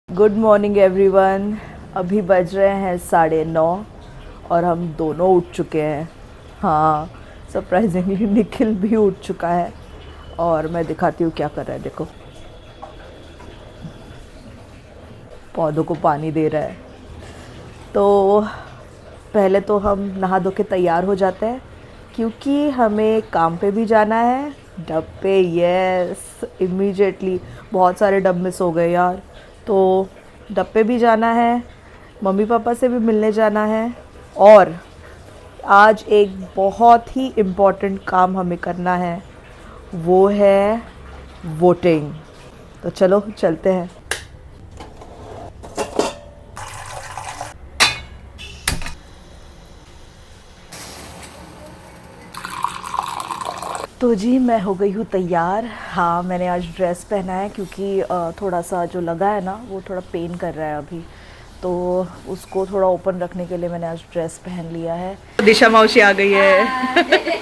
Good morning everyone. अभी बज रहे हैं 9:30 और हम दोनों उठ चुके हैं। हाँ, सरप्राइजिंगली निखिल भी उठ चुका है और मैं दिखाती हूँ क्या कर रहा है। देखो, पौधों को पानी दे रहा है। तो पहले तो हम नहा धो के तैयार हो जाते हैं क्योंकि हमें काम पे भी जाना है। डब पे, यस, इमीडिएटली। बहुत सारे डब मिस हो गए यार। तो डब पे भी जाना है, मम्मी पापा से भी मिलने जाना है और आज एक बहुत ही इम्पोर्टेंट काम हमें करना है, वो है वोटिंग। तो चलो चलते हैं। तो जी मैं हो गई हूँ तैयार। हाँ, मैंने आज ड्रेस पहना है क्योंकि थोड़ा सा जो लगा है ना वो थोड़ा पेन कर रहा है अभी, तो उसको थोड़ा ओपन रखने के लिए मैंने आज ड्रेस पहन लिया है। दिशा मौसी आ गई है।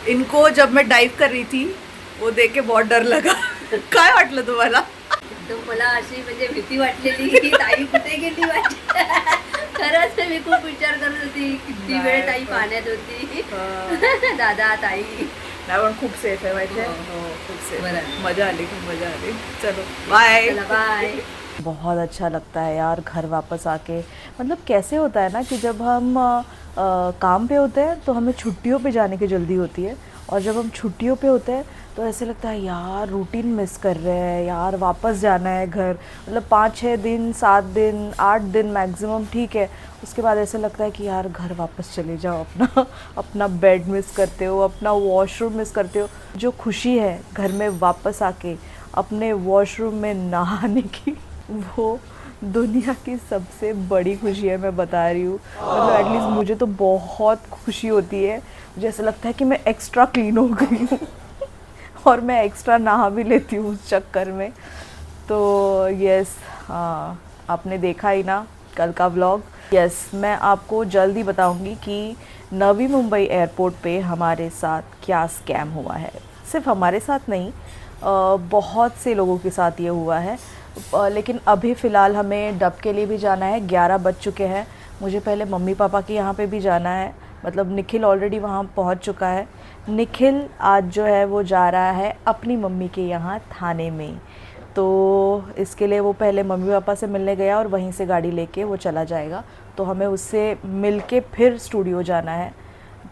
इनको जब मैं डाइव कर रही थी वो देख के बहुत डर लगा। काय वाटलं तुम्हाला? तो मला अशी म्हणजे भीती वाटलेली की ताई कुठे गेली वाटते. खरंच मी खूप विचार करत होती किती वेळ ताई पाण्यात होती. दादा ताई नाही पण खूप सेफ आहे माहिती आहे. हो, खूप सेफ बरं. आहे. मजा आली, खूप मजा आली. चलो बाय. चला बाय. बहुत अच्छा लगता है यार घर वापस आके। मतलब कैसे होता है ना कि जब हम काम पे होते हैं तो हमें छुट्टियों पे जाने की जल्दी होती है, और जब हम छुट्टियों पे होते हैं तो ऐसे लगता है यार रूटीन मिस कर रहे हैं यार, वापस जाना है घर। मतलब 5-6 दिन, 7 दिन, 8 दिन मैक्सिमम ठीक है, उसके बाद ऐसे लगता है कि यार घर वापस चले जाओ। अपना अपना बेड मिस करते हो, अपना वॉशरूम मिस करते हो। जो खुशी है घर में वापस आके अपने वॉशरूम में नहाने की, वो दुनिया की सबसे बड़ी खुशी है, मैं बता रही हूँ। मतलब एटलीस्ट मुझे तो बहुत खुशी होती है। मुझे ऐसा लगता है कि मैं एक्स्ट्रा क्लीन हो गई हूँ और मैं एक्स्ट्रा नहा भी लेती हूँ उस चक्कर में। तो यस, आपने देखा ही ना कल का व्लॉग। यस, मैं आपको जल्द ही बताऊँगी कि नवी मुंबई एयरपोर्ट पे हमारे साथ क्या स्कैम हुआ है। सिर्फ हमारे साथ नहीं, बहुत से लोगों के साथ ये हुआ है। लेकिन अभी फ़िलहाल हमें डब के लिए भी जाना है, 11 बज चुके हैं। मुझे पहले मम्मी पापा के यहाँ पे भी जाना है। मतलब निखिल ऑलरेडी वहाँ पहुँच चुका है। निखिल आज जो है वो जा रहा है अपनी मम्मी के यहाँ थाने में। तो इसके लिए वो पहले मम्मी पापा से मिलने गया और वहीं से गाड़ी लेके वो चला जाएगा। तो हमें उससे मिल के फिर स्टूडियो जाना है।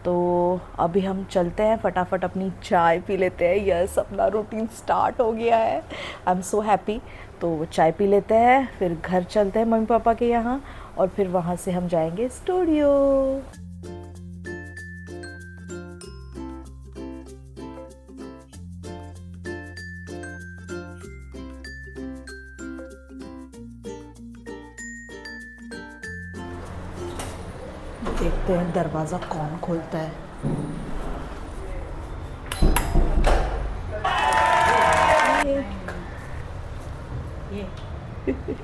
तो अभी हम चलते हैं, फटाफट अपनी चाय पी लेते हैं। यस, अपना रूटीन स्टार्ट हो गया है। I am so happy. तो चाय पी लेते हैं, फिर घर चलते हैं मम्मी पापा के यहाँ, और फिर वहाँ से हम जाएंगे स्टूडियो। देखते हैं दरवाज़ा कौन खोलता है।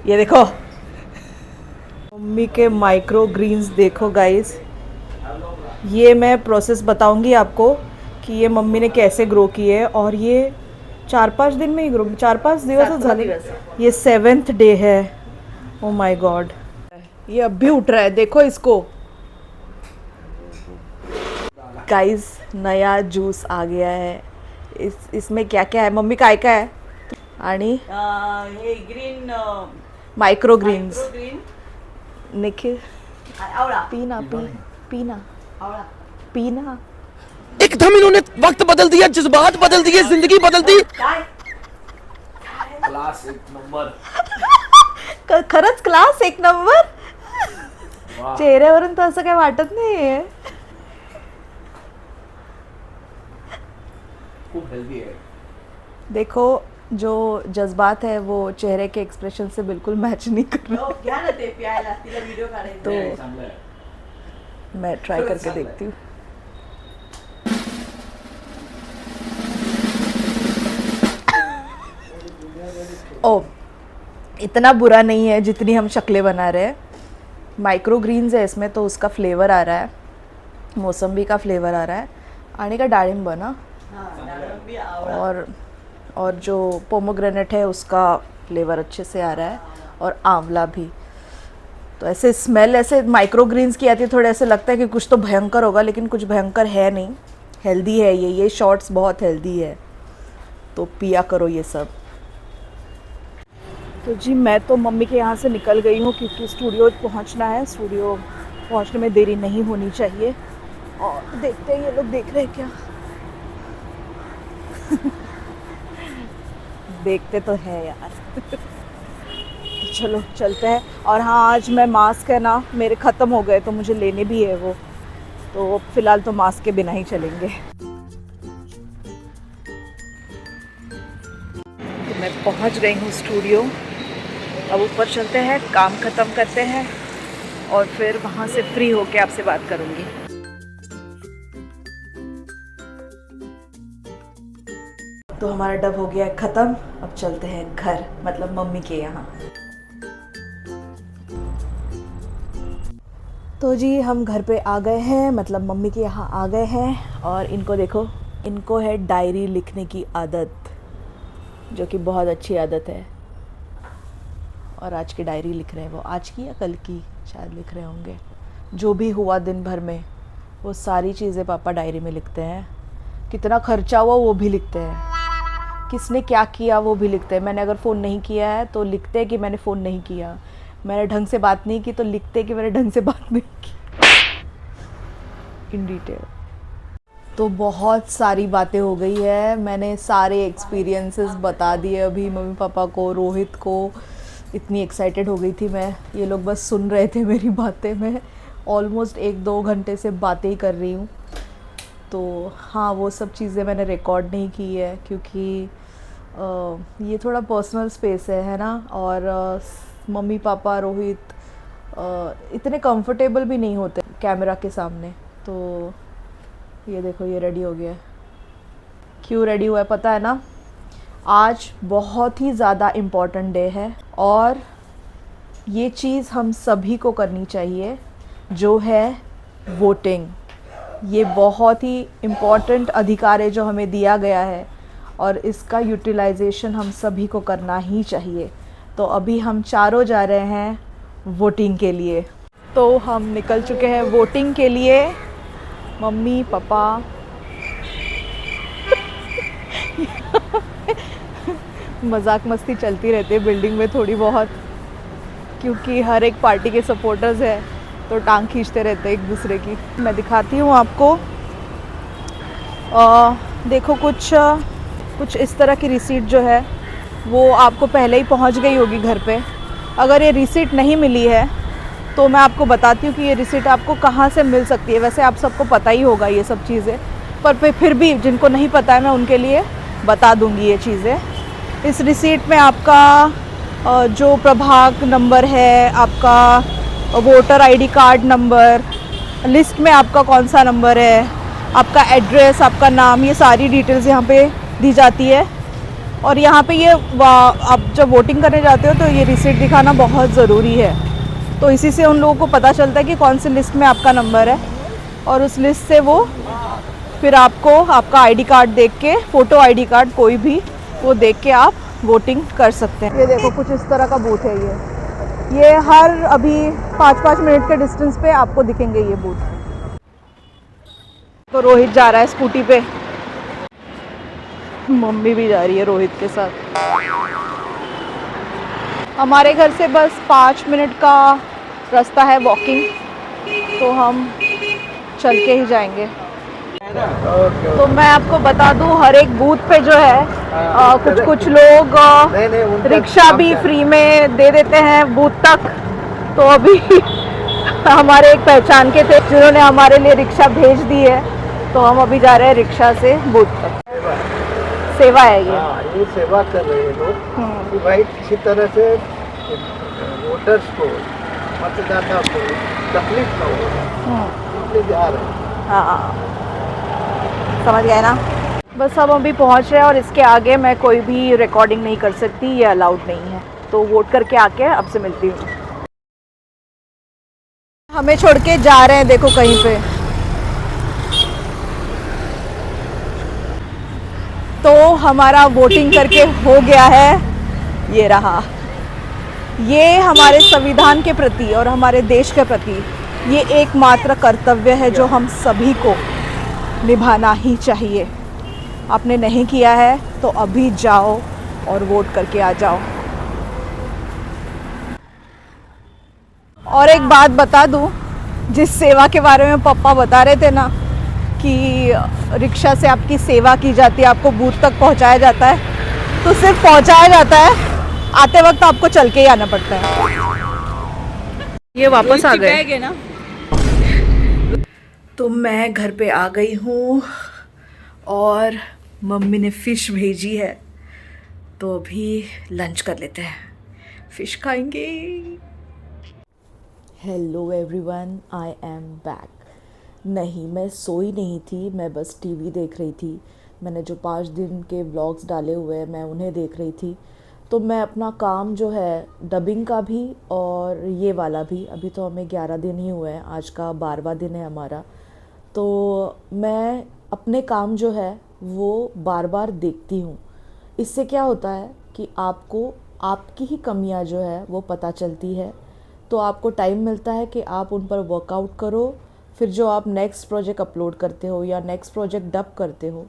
ये देखो मम्मी के माइक्रो ग्रीन्स, देखो गाइस। ये मैं प्रोसेस बताऊंगी आपको कि ये मम्मी ने कैसे ग्रो किए, और ये 4-5 दिन में ही ग्रो, 4-5 दिवस झाले। ये 7th डे है। ओ माय गॉड, ये अब भी उठ रहा है, देखो इसको। गाइस, नया जूस आ गया है। इसमें क्या क्या है? मम्मी काय काय है? आणि हे green micro greens. Green Nikhil आवळा पीना, पीना आवळा पीना। एकदम इन्होंने वक्त बदल दिया, जज्बात बदल दिए, जिंदगी बदल दी। काय क्लास एक नंबर. खरंच क्लास एक नंबर. वा. चेहऱ्यावरून तर असं काय वाटत नाहीये. खूप हेल्दी आहे. देखो, जो जज्बात है वो चेहरे के एक्सप्रेशन से बिल्कुल मैच नहीं कर रहा। हो, घ्या ना ते प्यायला, तिला व्हिडिओ काढायचा. तो नाही, चांगलं आहे. मैं ट्राई खरंच करके चांगलं देखती हूँ। ओ, इतना बुरा नहीं है जितनी हम शक्लें बना रहे हैं। माइक्रो ग्रीन्स है इसमें, तो उसका फ्लेवर आ रहा है, मौसम्बी का फ्लेवर आ रहा है, आणि का डाळिंब ना, हा, डाळिंबी, आवळा. और जो पोमोग्रेनेट है उसका फ्लेवर अच्छे से आ रहा है, और आंवला भी। तो ऐसे स्मेल ऐसे माइक्रो ग्रीन्स की आती है, थोड़ा ऐसे लगता है कि कुछ तो भयंकर होगा, लेकिन कुछ भयंकर है नहीं, हेल्दी है ये शॉर्ट्स बहुत हेल्दी है, तो पिया करो ये सब। तो जी मैं तो मम्मी के यहाँ से निकल गई हूँ क्योंकि स्टूडियो पहुँचना है, स्टूडियो पहुँचने में देरी नहीं होनी चाहिए। और देखते हैं ये लोग देख रहे हैं क्या। देखते तो है यार। तो चलो चलते हैं। और हाँ, आज मैं मास्क है ना मेरे ख़त्म हो गए, तो मुझे लेने भी है वो, तो फ़िलहाल तो मास्क के बिना ही चलेंगे। तो मैं पहुँच गई हूँ स्टूडियो, अब ऊपर चलते हैं, काम ख़त्म करते हैं और फिर वहाँ से फ्री होके आपसे बात करूँगी। तो हमारा डब हो गया ख़त्म, अब चलते हैं घर, मतलब मम्मी के यहाँ। तो जी हम घर पे आ गए हैं, मतलब मम्मी के यहाँ आ गए हैं। और इनको देखो, इनको है डायरी लिखने की आदत, जो कि बहुत अच्छी आदत है। और आज की डायरी लिख रहे हैं वो, आज की या कल की शायद लिख रहे होंगे। जो भी हुआ दिन भर में वो सारी चीज़ें पापा डायरी में लिखते हैं। कितना खर्चा हुआ वो भी लिखते हैं, किसने क्या किया वो भी लिखते हैं। मैंने अगर फ़ोन नहीं किया है तो लिखते हैं कि मैंने फ़ोन नहीं किया, मैंने ढंग से बात नहीं की तो लिखते हैं कि मैंने ढंग से बात नहीं की, इन डिटेल। तो बहुत सारी बातें हो गई है, मैंने सारे एक्सपीरियंसेस बता दिए अभी मम्मी पापा को, रोहित को। इतनी एक्साइटेड हो गई थी मैं, ये लोग बस सुन रहे थे मेरी बातें। मैं ऑलमोस्ट 1-2 घंटे से बातें ही कर रही हूँ। तो हाँ, वो सब चीज़ें मैंने रिकॉर्ड नहीं की है क्योंकि ये थोड़ा पर्सनल स्पेस है ना। और मम्मी पापा रोहित इतने कंफर्टेबल भी नहीं होते कैमरा के सामने। तो ये देखो, ये रेडी हो गया है। क्यों रेडी हुआ है पता है ना? आज बहुत ही ज़्यादा इम्पॉर्टेंट डे है और ये चीज़ हम सभी को करनी चाहिए, जो है वोटिंग। ये बहुत ही इम्पॉर्टेंट अधिकार है जो हमें दिया गया है और इसका यूटिलाइजेशन हम सभी को करना ही चाहिए। तो अभी हम चारों जा रहे हैं वोटिंग के लिए। तो हम निकल चुके हैं वोटिंग के लिए, मम्मी पापा। मजाक मस्ती चलती रहती है बिल्डिंग में थोड़ी बहुत, क्योंकि हर एक पार्टी के सपोर्टर्स हैं तो टांग खींचते रहते हैं एक दूसरे की। मैं दिखाती हूँ आपको। देखो कुछ इस तरह की रिसीट जो है वो आपको पहले ही पहुँच गई होगी घर पे। अगर ये रिसीट नहीं मिली है तो मैं आपको बताती हूँ कि ये रिसीट आपको कहाँ से मिल सकती है। वैसे आप सबको पता ही होगा ये सब चीज़ें, पर फिर भी जिनको नहीं पता है मैं उनके लिए बता दूँगी ये चीज़ें। इस रिसीट में आपका जो प्रभाग नंबर है, आपका voter ID card number, list में आपका कौन सा नंबर है, आपका एड्रेस, आपका नाम, ये सारी डिटेल्स यहाँ पे दी जाती है। और यहाँ पे ये आप जब वोटिंग करने जाते हो तो ये रिसीट दिखाना बहुत ज़रूरी है। तो इसी से उन लोगों को पता चलता है कि कौन सी लिस्ट में आपका नंबर है, और उस लिस्ट से वो फिर आपको आपका आईडी कार्ड देख के, फ़ोटो आईडी कार्ड कोई भी, वो देख के आप वोटिंग कर सकते हैं। ये देखो कुछ इस तरह का बूथ है ये हर अभी 5-5 मिनट के डिस्टेंस पे आपको दिखेंगे ये बूथ। तो रोहित जा रहा है स्कूटी पे, मम्मी भी जा रही है रोहित के साथ। हमारे घर से बस 5 मिनट का रास्ता है वॉकिंग, तो हम चल के ही जाएंगे। तो मैं आपको बता दूं, हर एक बूथ पे जो है कुछ लोग रिक्शा भी फ्री में दे देते हैं बूथ तक। तो अभी हमारे एक पहचान के थे जिन्होंने हमारे लिए रिक्शा भेज दी है, तो हम अभी जा रहे हैं रिक्शा से बूथ तक। सेवा है ये सेवा कर रहे हैं लोग कि भाई किसी तरह से वोटर्स को, मतदाता को तकलीफ ना हो, इसलिए जा रहे हैं। हाँ, समझ गए ना। बस अब अभी पहुंच रहे हैं और इसके आगे मैं कोई भी रिकॉर्डिंग नहीं कर सकती, ये अलाउड नहीं है। तो वोट करके आके अब से मिलती हूँ। हमें छोड़ के जा रहे हैं, देखो कहीं पे। तो हमारा वोटिंग करके हो गया है, ये रहा। ये हमारे संविधान के प्रति और हमारे देश के प्रति ये एकमात्र कर्तव्य है जो हम सभी को निभाना ही चाहिए। आपने नहीं किया है तो अभी जाओ और वोट करके आ जाओ। और एक बात बता दूं, जिस सेवा के बारे में पापा बता रहे थे ना कि रिक्शा से आपकी सेवा की जाती है, आपको बूथ तक पहुंचाया जाता है, तो सिर्फ पहुंचाया जाता है, आते वक्त आपको चल के ही आना पड़ता है। ये वापस आ गए ना। तो मैं घर पे आ गई हूँ और मम्मी ने फ़िश भेजी है, तो अभी लंच कर लेते हैं, फ़िश खाएंगे। Hello everyone, I am back. नहीं, मैं सोई नहीं थी, मैं बस टीवी देख रही थी। मैंने जो 5 दिन के व्लॉग्स डाले हुए हैं मैं उन्हें देख रही थी। तो मैं अपना काम जो है डबिंग का भी और ये वाला भी, अभी तो हमें 11 दिन ही हुए हैं, आज का 12वां दिन है हमारा। तो मैं अपने काम जो है वो बार बार देखती हूँ। इससे क्या होता है कि आपको आपकी ही कमियाँ जो है वो पता चलती है, तो आपको टाइम मिलता है कि आप उन पर वर्कआउट करो। फिर जो आप नेक्स्ट प्रोजेक्ट अपलोड करते हो या नेक्स्ट प्रोजेक्ट डब करते हो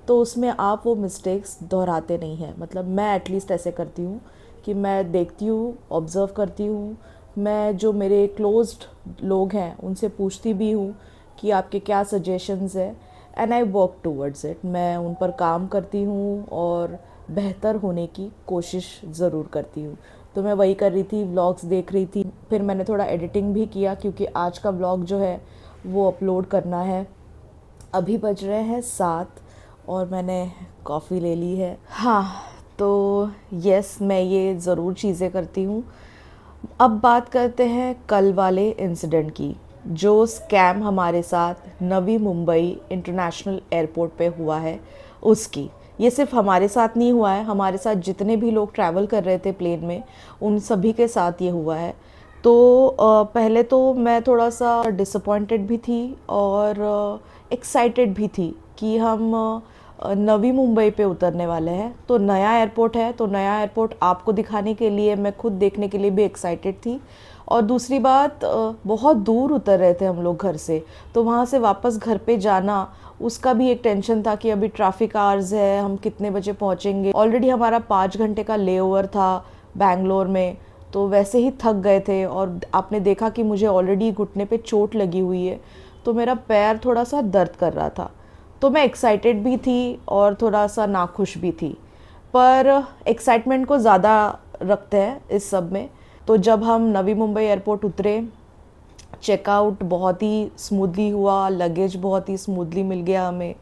तो उसमें आप वो मिस्टेक्स दोहराते नहीं हैं। मतलब मैं एटलीस्ट ऐसे करती हूँ कि मैं देखती हूँ, ऑब्ज़र्व करती हूँ, मैं जो मेरे क्लोज्ड लोग हैं उनसे पूछती भी हूँ कि आपके क्या सजेशंस हैं, and I work towards it. मैं उन पर काम करती हूँ और बेहतर होने की कोशिश ज़रूर करती हूँ। तो मैं वही कर रही थी, व्लॉग्स देख रही थी। फिर मैंने थोड़ा एडिटिंग भी किया क्योंकि आज का व्लॉग जो है वो अपलोड करना है। अभी बज रहे हैं 7 और मैंने कॉफ़ी ले ली है। हाँ, तो यस, मैं ये ज़रूर चीज़ें करती हूँ। अब बात करते हैं कल वाले इंसिडेंट की, जो स्कैम हमारे साथ नवी मुंबई इंटरनेशनल एयरपोर्ट पे हुआ है उसकी। ये सिर्फ हमारे साथ नहीं हुआ है, हमारे साथ जितने भी लोग ट्रैवल कर रहे थे प्लेन में उन सभी के साथ ये हुआ है। तो पहले तो मैं थोड़ा सा डिसअपॉइंटेड भी थी और एक्साइटेड भी थी कि हम नवी मुंबई पे उतरने वाले हैं। तो नया एयरपोर्ट है, तो नया एयरपोर्ट आपको दिखाने के लिए, मैं खुद देखने के लिए भी एक्साइटेड थी। और दूसरी बात, बहुत दूर उतर रहे थे हम लोग घर से, तो वहाँ से वापस घर पे जाना उसका भी एक टेंशन था कि अभी ट्रैफिक आवर्स है, हम कितने बजे पहुँचेंगे। ऑलरेडी हमारा 5 घंटे का लेओवर था बैंगलोर में, तो वैसे ही थक गए थे। और आपने देखा कि मुझे ऑलरेडी घुटने पे चोट लगी हुई है, तो मेरा पैर थोड़ा सा दर्द कर रहा था। तो मैं एक्साइटेड भी थी और थोड़ा सा नाखुश भी थी, पर एक्साइटमेंट को ज़्यादा रखते हैं इस सब में। तो जब हम नवी मुंबई एयरपोर्ट उतरे, चेकआउट बहुत ही स्मूथली हुआ, लगेज बहुत ही स्मूथली मिल गया हमें।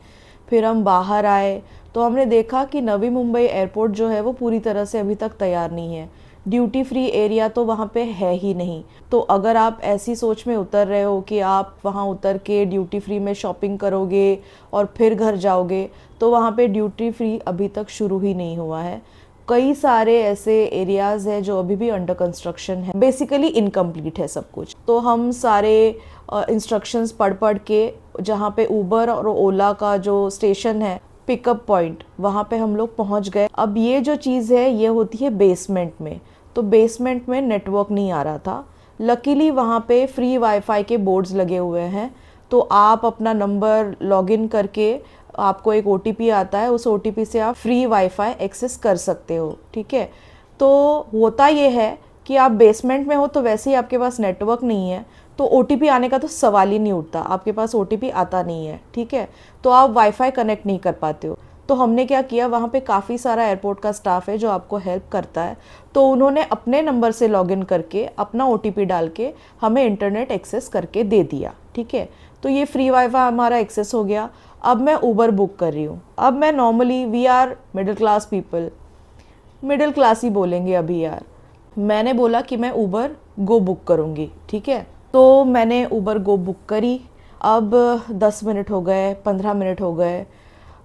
फिर हम बाहर आए तो हमने देखा कि नवी मुंबई एयरपोर्ट जो है वो पूरी तरह से अभी तक तैयार नहीं है। ड्यूटी फ्री एरिया तो वहाँ पे है ही नहीं। तो अगर आप ऐसी सोच में उतर रहे हो कि आप वहाँ उतर के ड्यूटी फ्री में शॉपिंग करोगे और फिर घर जाओगे, तो वहाँ पे ड्यूटी फ्री अभी तक शुरू ही नहीं हुआ है। कई सारे ऐसे एरियाज़ हैं जो अभी भी अंडर कंस्ट्रक्शन है, बेसिकली इनकम्प्लीट है सब कुछ। तो हम सारे इंस्ट्रक्शंस पढ़ के, जहाँ पे उबर और ओला का जो स्टेशन है, पिकअप पॉइंट, वहाँ पे हम लोग पहुँच गए। अब ये जो चीज़ है ये होती है बेसमेंट में, तो बेसमेंट में नेटवर्क नहीं आ रहा था। लकीली वहाँ पे फ्री वाईफाई के बोर्ड्स लगे हुए हैं, तो आप अपना नंबर लॉगिन करके आपको एक OTP आता है, उस OTP से आप फ्री वाईफाई एक्सेस कर सकते हो। ठीक है, तो होता ये है कि आप बेसमेंट में हो तो वैसे ही आपके पास नेटवर्क नहीं है, तो OTP आने का तो सवाल ही नहीं उठता, आपके पास OTP आता नहीं है। ठीक है, तो आप वाईफाई कनेक्ट नहीं कर पाते हो। तो हमने क्या किया, वहाँ पे काफ़ी सारा एयरपोर्ट का स्टाफ है जो आपको हेल्प करता है, तो उन्होंने अपने नंबर से लॉगिन करके अपना OTP डाल के हमें इंटरनेट एक्सेस करके दे दिया। ठीक है, तो ये फ्री वाईफाई हमारा एक्सेस हो गया। अब मैं उबर बुक कर रही हूँ। अब मैं normally, we are middle class people, middle class ही बोलेंगे अभी यार, मैंने बोला कि मैं उबर गो बुक करूँगी। ठीक है, तो मैंने उबर गो बुक करी। अब 10 मिनट हो गए, 15 मिनट हो गए,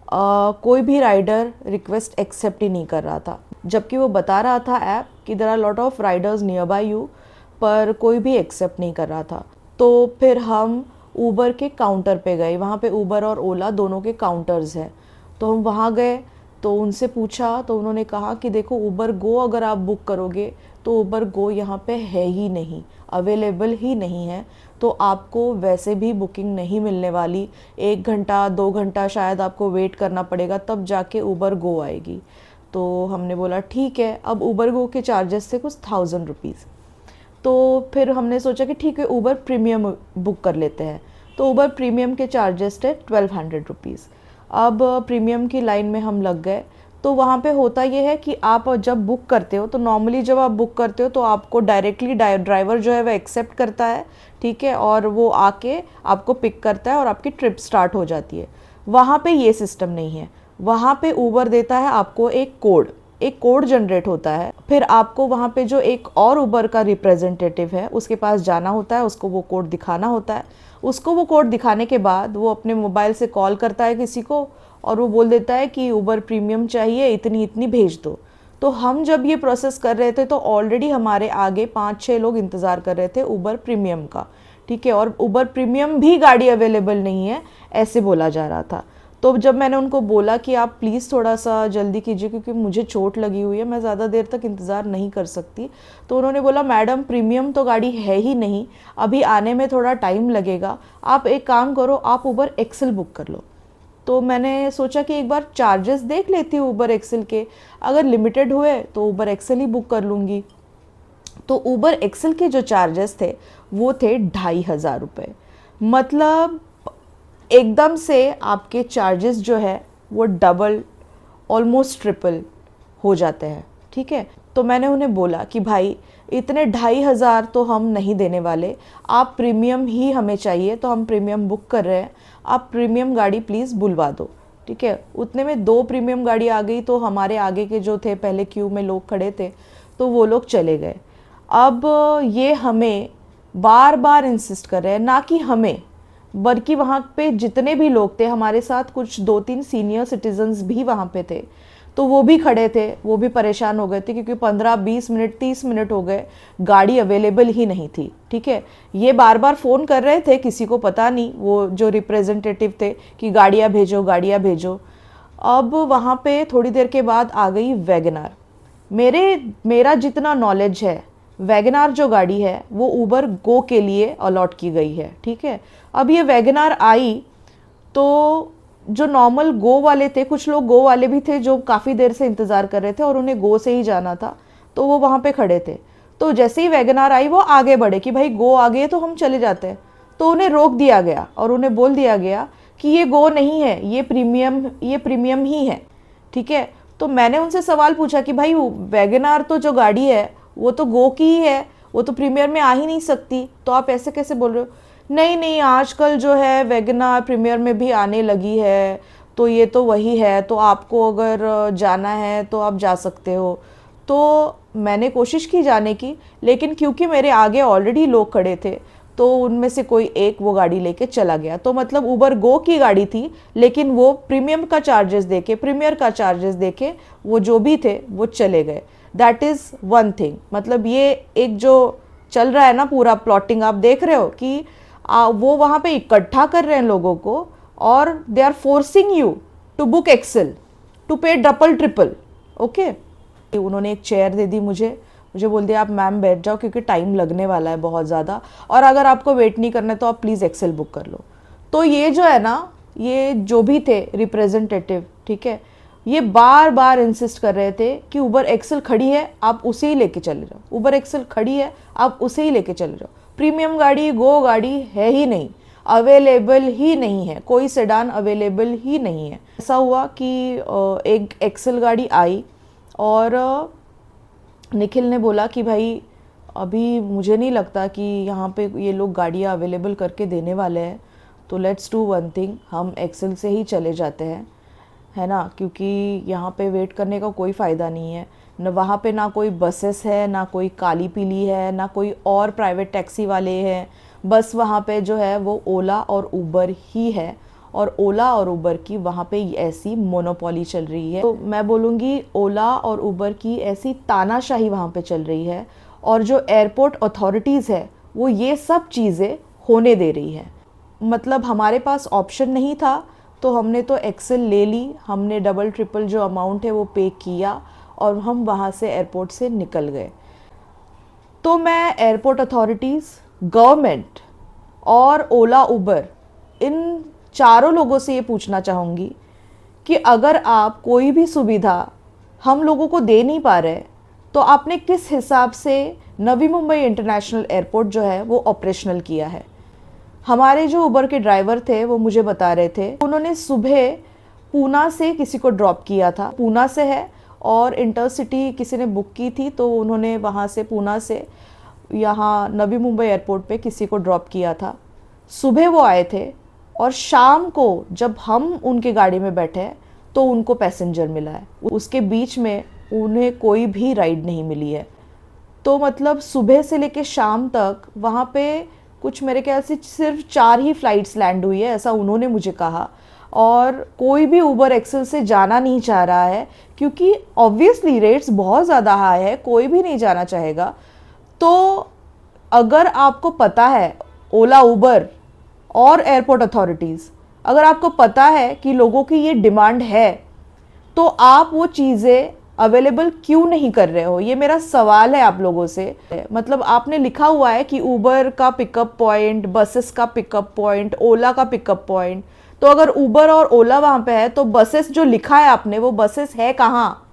कोई भी राइडर रिक्वेस्ट एक्सेप्ट ही नहीं कर रहा था, जबकि वो बता रहा था ऐप कि there are lot of riders near by you, पर कोई भी एक्सेप्ट नहीं कर रहा था। तो फिर हम उबर के काउंटर पे गए, वहाँ पे उबर और ओला दोनों के काउंटर्स हैं। तो हम वहाँ गए तो उनसे पूछा, तो उन्होंने कहा कि देखो उबर गो अगर आप बुक करोगे तो ऊबर गो यहाँ पे है ही नहीं, अवेलेबल ही नहीं है। तो आपको वैसे भी बुकिंग नहीं मिलने वाली, 1 घंटा 2 घंटा शायद आपको वेट करना पड़ेगा, तब जाके ऊबर गो आएगी। तो हमने बोला ठीक है। अब ऊबर गो के चार्जेस थे कुछ 1000 रुपीज़। तो फिर हमने सोचा कि ठीक है ऊबर प्रीमियम बुक कर लेते हैं। तो ऊबर प्रीमियम के चार्जेस थे 1200 रुपीज़। अब प्रीमियम की लाइन में हम लग गए। तो वहाँ पे होता ये है कि आप जब बुक करते हो, तो नॉर्मली जब आप बुक करते हो तो आपको डायरेक्टली ड्राइवर जो है वह एक्सेप्ट करता है, ठीक है, और वो आके आपको पिक करता है और आपकी ट्रिप स्टार्ट हो जाती है। वहाँ पे ये सिस्टम नहीं है। वहाँ पे ऊबर देता है आपको एक कोड जनरेट होता है, फिर आपको वहाँ पे जो एक और ऊबर का रिप्रेजेंटेटिव है उसके पास जाना होता है, उसको वो कोड दिखाना होता है। उसको वो कोड दिखाने के बाद वो अपने मोबाइल से कॉल करता है किसी को और वो बोल देता है कि ऊबर प्रीमियम चाहिए, इतनी इतनी भेज दो। तो हम जब ये प्रोसेस कर रहे थे तो ऑलरेडी हमारे आगे 5-6 लोग इंतज़ार कर रहे थे ऊबर प्रीमियम का, ठीक है, और ऊबर प्रीमियम भी गाड़ी अवेलेबल नहीं है ऐसे बोला जा रहा था। तो जब मैंने उनको बोला कि आप प्लीज़ थोड़ा सा जल्दी कीजिए क्योंकि मुझे चोट लगी हुई है, मैं ज़्यादा देर तक इंतज़ार नहीं कर सकती, तो उन्होंने बोला मैडम प्रीमियम तो गाड़ी है ही नहीं, अभी आने में थोड़ा टाइम लगेगा, आप एक काम करो, आप ऊबर एक्सेल बुक कर लो। तो मैंने सोचा कि एक बार चार्जेस देख लेती हूँ ऊबर एक्सेल के, अगर लिमिटेड हुए तो ऊबर एक्सेल ही बुक कर लूँगी। तो ऊबर एक्सेल के जो चार्जेस थे वो थे 2500 रुपये। मतलब एकदम से आपके चार्जेस जो है वो डबल ऑलमोस्ट ट्रिपल हो जाते हैं, ठीक है। तो मैंने उन्हें बोला कि भाई इतने 2500 तो हम नहीं देने वाले, आप प्रीमियम ही हमें चाहिए, तो हम प्रीमियम बुक कर रहे हैं, आप प्रीमियम गाड़ी प्लीज़ बुलवा दो, ठीक है। उतने में 2 प्रीमियम गाड़ी आ गई, तो हमारे आगे के जो थे पहले क्यू में लोग खड़े थे तो वो लोग चले गए। अब ये हमें बार बार इंसिस्ट कर रहे हैं, ना कि हमें बल्कि वहाँ पे जितने भी लोग थे हमारे साथ, कुछ 2-3 सीनियर सिटीजन्स भी वहाँ पे थे, तो वो भी खड़े थे, वो भी परेशान हो गए थे क्योंकि 15-20 मिनट 30 मिनट हो गए, गाड़ी अवेलेबल ही नहीं थी, ठीक है। ये बार बार फ़ोन कर रहे थे, किसी को पता नहीं, वो जो रिप्रेजेंटेटिव थे, कि गाड़ियाँ भेजो गाड़ियाँ भेजो। अब वहाँ पे थोड़ी देर के बाद आ गई वैगनार। मेरा जितना नॉलेज है, वैगनार जो गाड़ी है वो ऊबर गो के लिए अलॉट की गई है, ठीक है। अब ये वैगनार आई तो जो नॉर्मल गो वाले थे, कुछ लोग गो वाले भी थे जो काफ़ी देर से इंतज़ार कर रहे थे और उन्हें गो से ही जाना था, तो वो वहाँ पे खड़े थे। तो जैसे ही वैगनार आई वो आगे बढ़े कि भाई गो आ गई है तो हम चले जाते हैं, तो उन्हें रोक दिया गया और उन्हें बोल दिया गया कि ये गो नहीं है, ये प्रीमियम ही है, ठीक है। तो मैंने उनसे सवाल पूछा कि भाई वैगनार तो जो गाड़ी है वो तो गो की ही है, वो तो प्रीमियर में आ ही नहीं सकती, तो आप ऐसे कैसे बोल रहे हो? नहीं आजकल जो है वैगनार प्रीमियर में भी आने लगी है, तो ये तो वही है, तो आपको अगर जाना है तो आप जा सकते हो। तो मैंने कोशिश की जाने की, लेकिन क्योंकि मेरे आगे ऑलरेडी लोग खड़े थे तो उनमें से कोई एक वो गाड़ी लेके चला गया। तो मतलब ऊबर गो की गाड़ी थी, लेकिन वो प्रीमियम का चार्जेस देके, प्रीमियर का चार्जेस देके वो जो भी थे वो चले गए। That is one thing. मतलब ये एक जो चल रहा है ना पूरा प्लॉटिंग, आप देख रहे हो कि वो वहाँ पे इकट्ठा कर रहे हैं लोगों को और they are forcing you to book XL, to pay double triple, okay. उन्होंने एक चेयर दे दी मुझे बोल दिया आप मैम बैठ जाओ क्योंकि टाइम लगने वाला है बहुत ज़्यादा, और अगर आपको वेट नहीं करना है तो आप प्लीज़ एक्सेल बुक कर लो। तो ये जो है ना, ये जो भी थे रिप्रेजेंटेटिव, ठीक है, ये बार बार इंसिस्ट कर रहे थे कि ऊबर एक्सेल खड़ी है आप उसे ही लेके चले जाओ, ऊबर एक्सेल खड़ी है आप उसे ही लेके चले जाओ, प्रीमियम गाड़ी गो गाड़ी है ही नहीं, अवेलेबल ही नहीं है, कोई सेडान अवेलेबल ही नहीं है। ऐसा हुआ कि एक एक्सेल गाड़ी आई और निखिल ने बोला कि भाई अभी मुझे नहीं लगता कि यहाँ पे ये लोग गाड़ियाँ अवेलेबल करके देने वाले हैं, तो लेट्स डू वन थिंग, हम एक्सेल से ही चले जाते हैं, है ना, क्योंकि यहाँ पे वेट करने का कोई फ़ायदा नहीं है। न वहाँ पे ना कोई बसेस है, ना कोई काली पीली है, ना कोई और प्राइवेट टैक्सी वाले हैं, बस वहाँ पे जो है वो ओला और ऊबर ही है, और ओला और ऊबर की वहाँ पे ऐसी मोनोपोली चल रही है। तो मैं बोलूँगी ओला और ऊबर की ऐसी तानाशाही वहाँ पे चल रही है, और जो एयरपोर्ट अथॉरिटीज़ है वो ये सब चीज़ें होने दे रही है। मतलब हमारे पास ऑप्शन नहीं था, तो हमने तो एक्सेल ले ली, हमने डबल ट्रिपल जो अमाउंट है वो पे किया और हम वहाँ से एयरपोर्ट से निकल गए। तो मैं एयरपोर्ट अथॉरिटीज़, गवर्नमेंट और ओला उबर इन चारों लोगों से ये पूछना चाहूँगी कि अगर आप कोई भी सुविधा हम लोगों को दे नहीं पा रहे तो आपने किस हिसाब से नवी मुंबई इंटरनेशनल एयरपोर्ट जो है वो ऑपरेशनल किया है। हमारे जो उबर के ड्राइवर थे वो मुझे बता रहे थे, उन्होंने सुबह पूना से किसी को ड्रॉप किया था, पूना से है और इंटरसिटी किसी ने बुक की थी तो उन्होंने वहाँ से पूना से यहाँ नवी मुंबई एयरपोर्ट पे किसी को ड्रॉप किया था। सुबह वो आए थे और शाम को जब हम उनके गाड़ी में बैठे तो उनको पैसेंजर मिला है, उसके बीच में उन्हें कोई भी राइड नहीं मिली है। तो मतलब सुबह से लेके शाम तक वहाँ पे कुछ मेरे ख्याल से सिर्फ 4 ही फ़्लाइट्स लैंड हुई है, ऐसा उन्होंने मुझे कहा। और कोई भी उबर एक्सेल से जाना नहीं चाह रहा है क्योंकि ऑब्वियसली रेट्स बहुत ज़्यादा हाई है, कोई भी नहीं जाना चाहेगा। तो अगर आपको पता है, ओला उबर और एयरपोर्ट अथॉरिटीज़, अगर आपको पता है कि लोगों की ये डिमांड है तो आप वो चीज़ें अवेलेबल क्यों नहीं कर रहे हो, ये मेरा सवाल है आप लोगों से। मतलब आपने लिखा हुआ है कि उबर का पिकअप पॉइंट, बसेस का पिकअप पॉइंट, ओला का पिकअप पॉइंट, तो अगर उबर और ओला वहाँ पे है तो बसेस जो लिखा है आपने वो बसेस है कहाँ?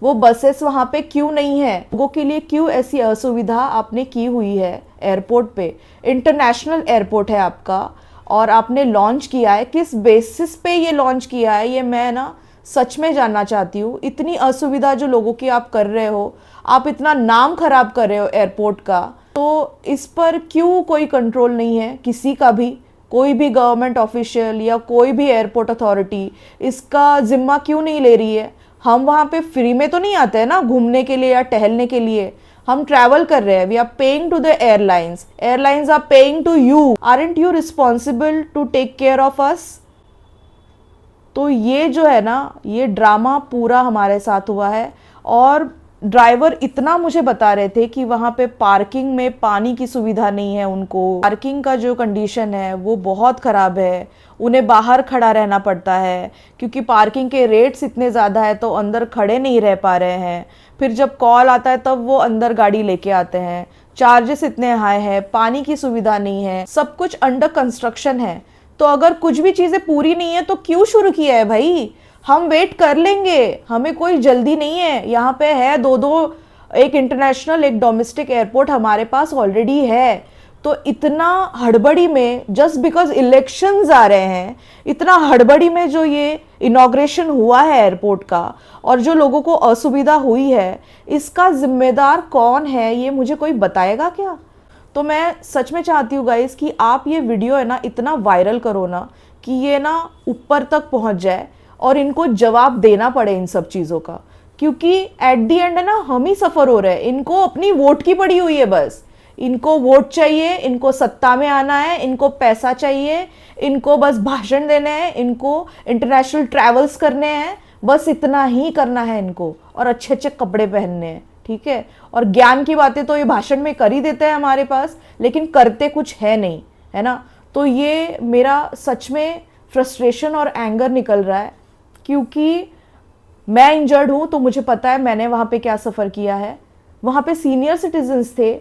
वो बसेस वहाँ पे क्यों नहीं है? लोगों के लिए क्यों ऐसी असुविधा आपने की हुई है एयरपोर्ट पे? इंटरनेशनल एयरपोर्ट है आपका और आपने लॉन्च किया है, किस बेसिस पे ये लॉन्च किया है ये मैं ना सच में जानना चाहती हूँ। इतनी असुविधा जो लोगों की आप कर रहे हो, आप इतना नाम खराब कर रहे हो एयरपोर्ट का, तो इस पर क्यों कोई कंट्रोल नहीं है किसी का भी? कोई भी गवर्नमेंट ऑफिशियल या कोई भी एयरपोर्ट अथॉरिटी इसका जिम्मा क्यों नहीं ले रही है? हम वहाँ पे फ्री में तो नहीं आते हैं ना घूमने के लिए या टहलने के लिए, हम ट्रैवल कर रहे हैं। We are paying to the airlines, airlines are paying to you, aren't you responsible to take care of us? तो ये जो है ना, ये ड्रामा पूरा हमारे साथ हुआ है। और ड्राइवर इतना मुझे बता रहे थे कि वहाँ पे पार्किंग में पानी की सुविधा नहीं है, उनको पार्किंग का जो कंडीशन है वो बहुत ख़राब है, उन्हें बाहर खड़ा रहना पड़ता है क्योंकि पार्किंग के रेट्स इतने ज़्यादा है तो अंदर खड़े नहीं रह पा रहे हैं। फिर जब कॉल आता है तब वो अंदर गाड़ी लेके आते हैं, चार्जेस इतने हाई है, पानी की सुविधा नहीं है, सब कुछ अंडर कंस्ट्रक्शन है। तो अगर कुछ भी चीज़ें पूरी नहीं है तो क्यों शुरू किया है भाई? हम वेट कर लेंगे, हमें कोई जल्दी नहीं है। यहाँ पे है दो, एक इंटरनेशनल एक डोमेस्टिक एयरपोर्ट हमारे पास ऑलरेडी है। तो इतना हड़बड़ी में, जस्ट बिकॉज इलेक्शंस आ रहे हैं, इतना हड़बड़ी में जो ये इनॉग्रेशन हुआ है एयरपोर्ट का और जो लोगों को असुविधा हुई है, इसका जिम्मेदार कौन है ये मुझे कोई बताएगा क्या? तो मैं सच में चाहती हूँ गाइस कि आप ये वीडियो है ना इतना वायरल करो ना कि ये ना ऊपर तक पहुँच जाए और इनको जवाब देना पड़े इन सब चीज़ों का, क्योंकि एट दी एंड है ना हम ही सफ़र हो रहे हैं। इनको अपनी वोट की पड़ी हुई है, बस इनको वोट चाहिए, इनको सत्ता में आना है, इनको पैसा चाहिए, इनको बस भाषण देने हैं, इनको इंटरनेशनल ट्रैवल्स करने हैं, बस इतना ही करना है इनको, और अच्छे अच्छे कपड़े पहनने हैं, ठीक है। और ज्ञान की बातें तो ये भाषण में कर ही देते हैं हमारे पास, लेकिन करते कुछ है नहीं, है ना। तो ये मेरा सच में फ्रस्ट्रेशन और एंगर निकल रहा है, क्योंकि मैं इंजर्ड हूँ तो मुझे पता है मैंने वहाँ पे क्या सफ़र किया है। वहाँ पे सीनियर सिटीजन्स थे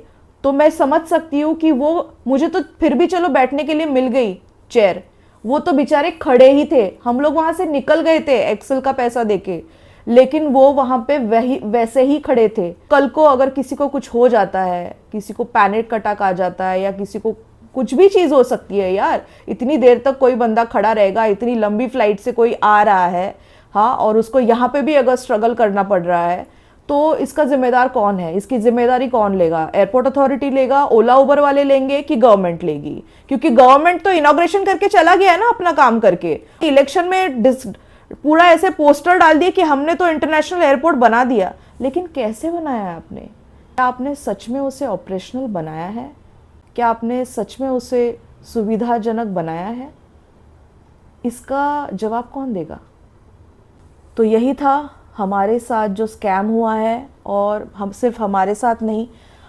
तो मैं समझ सकती हूँ कि वो, मुझे तो फिर भी चलो बैठने के लिए मिल गई चेयर, वो तो बेचारे खड़े ही थे। हम लोग वहाँ से निकल गए थे एक्सेल का पैसा देके, लेकिन वो वहाँ पे वैसे ही खड़े थे। कल को अगर किसी को कुछ हो जाता है, किसी को पैनिक अटैक आ जाता है या किसी को कुछ भी चीज़ हो सकती है यार, इतनी देर तक कोई बंदा खड़ा रहेगा, इतनी लंबी फ्लाइट से कोई आ रहा है, हाँ, और उसको यहाँ पे भी अगर स्ट्रगल करना पड़ रहा है तो इसका जिम्मेदार कौन है? इसकी जिम्मेदारी कौन लेगा? एयरपोर्ट अथॉरिटी लेगा, ओला उबर वाले लेंगे कि गवर्नमेंट लेगी? क्योंकि गवर्नमेंट तो इनॉग्रेशन करके चला गया है ना अपना काम करके। इलेक्शन में पूरा ऐसे पोस्टर डाल दिए कि हमने तो इंटरनेशनल एयरपोर्ट बना दिया, लेकिन कैसे बनाया है आपने? क्या आपने सच में उसे ऑपरेशनल बनाया है? क्या आपने सच में उसे सुविधाजनक बनाया है? इसका जवाब कौन देगा? तो यही था हमारे साथ जो स्कैम हुआ है, और हम सिर्फ हमारे साथ नहीं,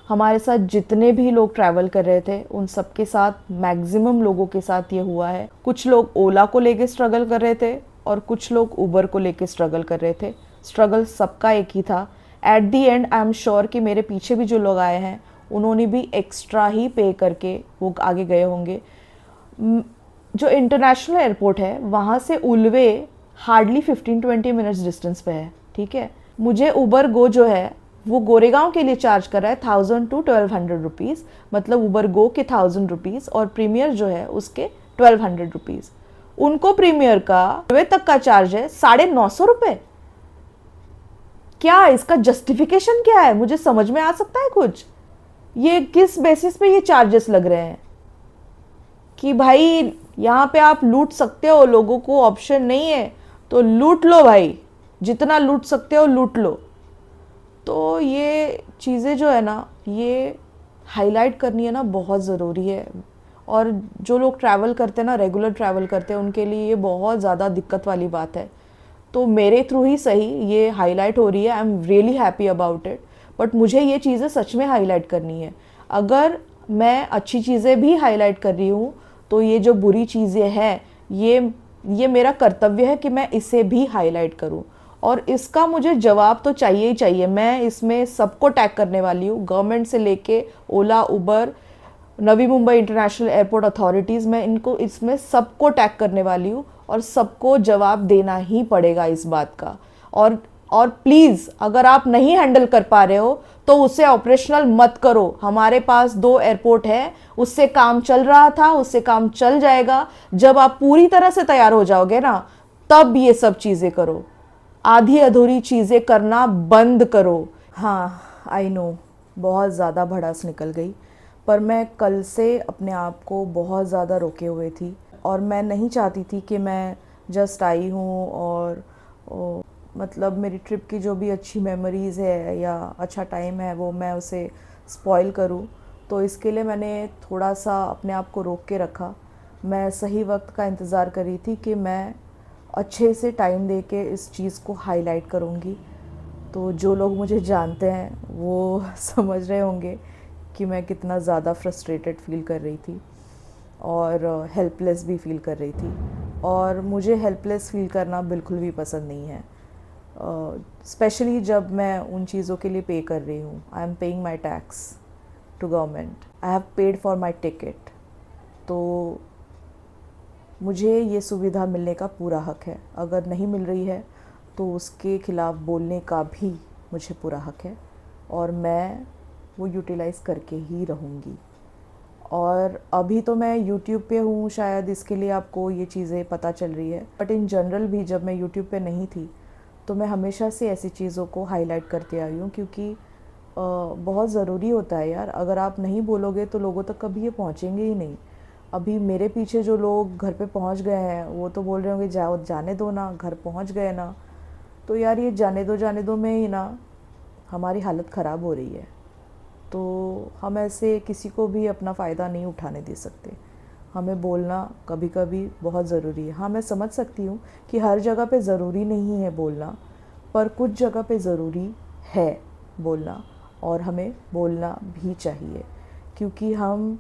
हमारे साथ जितने भी लोग ट्रैवल कर रहे थे उन सब के साथ, मैक्सिमम लोगों के साथ ये हुआ है। कुछ लोग ओला को लेके स्ट्रगल कर रहे थे और कुछ लोग उबर को लेके स्ट्रगल कर रहे थे। स्ट्रगल सबका एक ही था। At the and I am sure कि मेरे पीछे भी जो लोग आए हैं उन्होंने भी एक्स्ट्रा ही पे करके वो आगे गए होंगे। जो इंटरनेशनल एयरपोर्ट है वहाँ से उल्वे हार्डली 15-20 मिनट्स डिस्टेंस पे है, ठीक है। मुझे उबर गो जो है वो गोरेगांव के लिए चार्ज कर रहा है 1000 to 1200 रुपीज़, मतलब उबर गो के 1000 रुपीज़ और प्रीमियर जो है उसके 1200 रुपीज़। उनको प्रीमियर का उल्वे तक का चार्ज है 950 रुपये। क्या इसका जस्टिफिकेशन क्या है, मुझे समझ में आ सकता है कुछ? ये किस बेसिस पे ये चार्जेस लग रहे हैं कि भाई यहाँ पे आप लूट सकते हो, लोगों को ऑप्शन नहीं है तो लूट लो भाई, जितना लूट सकते हो लूट लो। तो ये चीज़ें जो है ना ये हाईलाइट करनी है ना बहुत ज़रूरी है। और जो लोग ट्रैवल करते हैं ना, रेगुलर ट्रैवल करते हैं, उनके लिए ये बहुत ज़्यादा दिक्कत वाली बात है। तो मेरे थ्रू ही सही ये हाईलाइट हो रही है, I am really happy about it. But मुझे ये चीज़ें सच में हाईलाइट करनी है। अगर मैं अच्छी चीज़ें भी हाईलाइट कर रही हूँ तो ये जो बुरी चीज़ें हैं ये मेरा कर्तव्य है कि मैं इसे भी हाईलाइट करूँ, और इसका मुझे जवाब तो चाहिए ही चाहिए। मैं इसमें सबको टैग करने वाली हूँ, गवर्नमेंट से लेके ओला, उबर, Navi Mumbai international airport authorities, मैं इनको इसमें सबको टैग करने वाली हूँ और सबको जवाब देना ही पड़ेगा इस बात का। और प्लीज़ अगर आप नहीं हैंडल कर पा रहे हो तो उसे ऑपरेशनल मत करो। हमारे पास 2 एयरपोर्ट है, उससे काम चल रहा था, उससे काम चल जाएगा। जब आप पूरी तरह से तैयार हो जाओगे ना तब ये सब चीज़ें करो, आधी अधूरी चीज़ें करना बंद करो। हाँ आई नो बहुत ज़्यादा भड़ास निकल गई, पर मैं कल से अपने आप को बहुत ज़्यादा रोके हुए थी और मैं नहीं चाहती थी कि मैं जस्ट आई हूँ और मतलब मेरी ट्रिप की जो भी अच्छी मेमोरीज़ है या अच्छा टाइम है वो मैं उसे स्पॉइल करूँ। तो इसके लिए मैंने थोड़ा सा अपने आप को रोक के रखा। मैं सही वक्त का इंतज़ार कर रही थी कि मैं अच्छे से टाइम दे के इस चीज़ को हाईलाइट करूँगी। तो जो लोग मुझे जानते हैं वो समझ रहे होंगे कि मैं कितना ज़्यादा फ्रस्ट्रेटेड फील कर रही थी और हेल्पलेस भी फील कर रही थी। और मुझे हेल्पलेस फील करना बिल्कुल भी पसंद नहीं है, स्पेशली जब मैं उन चीज़ों के लिए पे कर रही हूँ। I am paying my tax to government, I have paid for my ticket. तो मुझे ये सुविधा मिलने का पूरा हक है। अगर नहीं मिल रही है तो उसके ख़िलाफ़ बोलने का भी मुझे पूरा हक है और मैं वो यूटिलाइज़ करके ही रहूँगी। और अभी तो मैं यूट्यूब पे हूँ, शायद इसके लिए आपको ये चीज़ें पता चल रही है, बट इन जनरल भी जब मैं यूट्यूब पे नहीं थी तो मैं हमेशा से ऐसी चीज़ों को हाईलाइट करते आई हूँ, क्योंकि बहुत ज़रूरी होता है यार। अगर आप नहीं बोलोगे तो लोगों तक कभी ये पहुँचेंगे ही नहीं। अभी मेरे पीछे जो लोग घर पे पहुँच गए हैं वो तो बोल रहे होंगे जाने दो ना, घर पहुँच गए ना। तो यार ये जाने दो में ही ना हमारी हालत ख़राब हो रही है। तो हम ऐसे किसी को भी अपना फ़ायदा नहीं उठाने दे सकते। हमें बोलना कभी कभी बहुत ज़रूरी है। हाँ मैं समझ सकती हूँ कि हर जगह पे ज़रूरी नहीं है बोलना, पर कुछ जगह पे ज़रूरी है बोलना और हमें बोलना भी चाहिए, क्योंकि हम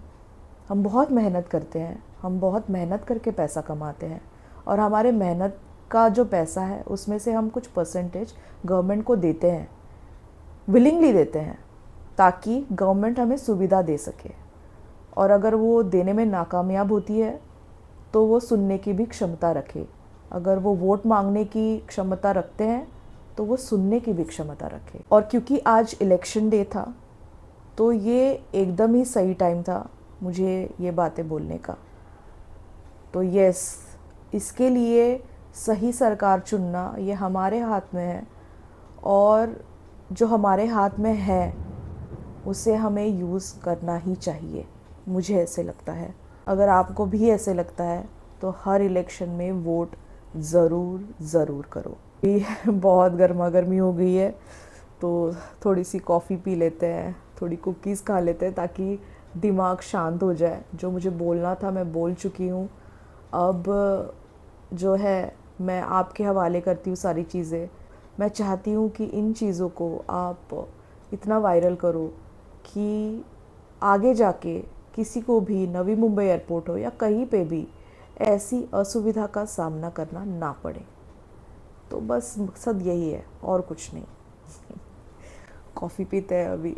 बहुत मेहनत करते हैं, हम बहुत मेहनत करके पैसा कमाते हैं और हमारे मेहनत का जो पैसा है उसमें से हम कुछ परसेंटेज गवर्नमेंट को देते हैं, विलिंगली देते हैं, ताकि गवर्नमेंट हमें सुविधा दे सके। और अगर वो देने में नाकामयाब होती है तो वो सुनने की भी क्षमता रखे। अगर वो वोट मांगने की क्षमता रखते हैं तो वो सुनने की भी क्षमता रखे। और क्योंकि आज इलेक्शन डे था तो ये एकदम ही सही टाइम था मुझे ये बातें बोलने का। तो यस, इसके लिए सही सरकार चुनना ये हमारे हाथ में है और जो हमारे हाथ में है उसे हमें यूज़ करना ही चाहिए, मुझे ऐसे लगता है। अगर आपको भी ऐसे लगता है तो हर इलेक्शन में वोट ज़रूर करो। बहुत गर्मा गर्मी हो गई है तो थोड़ी सी कॉफ़ी पी लेते हैं, थोड़ी कुकीज़ खा लेते हैं ताकि दिमाग शांत हो जाए। जो मुझे बोलना था मैं बोल चुकी हूँ, अब जो है मैं आपके हवाले करती हूँ सारी चीज़ें। मैं चाहती हूँ कि इन चीज़ों को आप इतना वायरल करो कि आगे जाके किसी को भी नवी मुंबई एयरपोर्ट हो या कहीं पे भी ऐसी असुविधा का सामना करना ना पड़े। तो बस मकसद यही है और कुछ नहीं। कॉफ़ी पीते हैं अभी।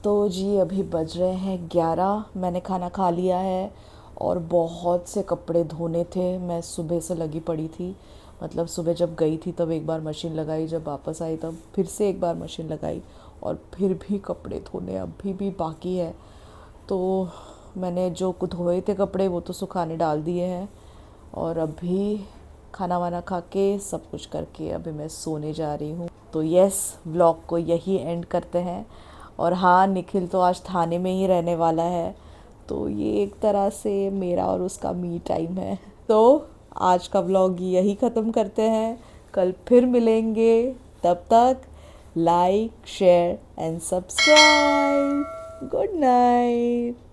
तो जी अभी बज रहे हैं 11। मैंने खाना खा लिया है और बहुत से कपड़े धोने थे। मैं सुबह से लगी पड़ी थी, मतलब सुबह जब गई थी तब एक बार मशीन लगाई, जब वापस आई तब फिर से एक बार मशीन लगाई, और फिर भी कपड़े धोने अभी भी बाकी है। तो मैंने जो धोए थे कपड़े वो तो सुखाने डाल दिए हैं, और अभी खाना वाना खा के सब कुछ करके अभी मैं सोने जा रही हूँ। तो यस, व्लॉग को यही एंड करते हैं। और हाँ, निखिल तो आज थाने में ही रहने वाला है, तो ये एक तरह से मेरा और उसका मी टाइम है। तो आज का व्लॉग यही ख़त्म करते हैं, कल फिर मिलेंगे। तब तक like, share and subscribe. Good night.